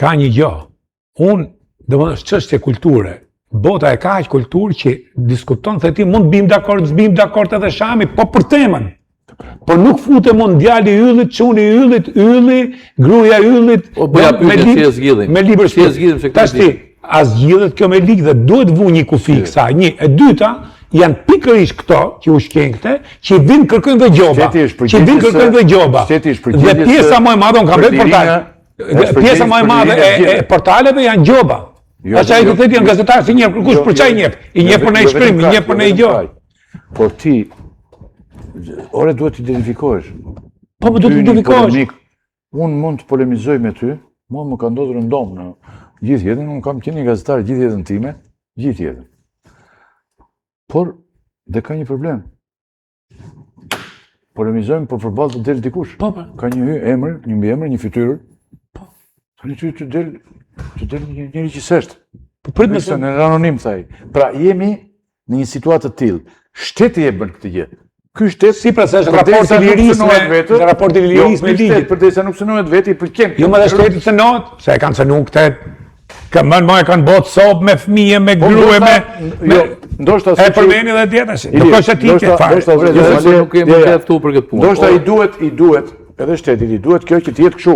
ka një gjë. Unë, domethënë, çështje kulture. Bota e ka aq kulturë që diskuton se ti mund bim dakord, s'bim dakord edhe Shami, po për temën. Po nuk fute mondiali i yllit, çuni i yllit, ylli, gruaja e yllit. Me libër shpirti. Tash ti, as zgjidhet kjo me ligë dhe duhet vu një kufi kësaj. Një, e dyta, janë pikërisht këto që u shkenkte, që i vinë kërkojnë dhe gjoba. Dhe pjesa më e madhe, unë kam vetë portale. Pjesa më e madhe e portaleve janë gjoba. Asa i të theti janë gazetarë si njëpë, kush për qaj njëpë? I njëpë për në i shkrim, i njëpë për në i gjoba. Por ti, ore duhet të identifikohesh. Po, më duhet të identifikohesh. Unë mund të polemizoj me ty, mua më ka ndodhur ndomë në gjithë jetën, unë kam qenë një gazetar gjithë jetën time, gjithë jetën. Por, dhe ka një problem. Polemizojmë për përballë të del dikush. Ka një emër, një mbi emër, një fytyrë. Tani ty të del njëri që s'është. Prit me se në anonim thaj. Pra jemi në një situatë të tillë. Shteti e bën këtë gjë. Ky shtet si pra se është raporti i lirisë me ligjit. Përderisa nuk synohet vetë i pëlqen. Jo më dhe shteti synohet, se e kanë synuar këtë. Më e kanë botë sopë me fëmijë, me grua, me ndoshta e përmeni dhe tjetër. Do kosh etike fare. Ndoshta i duhet edhe shtetit i duhet kjo që të jetë kështu.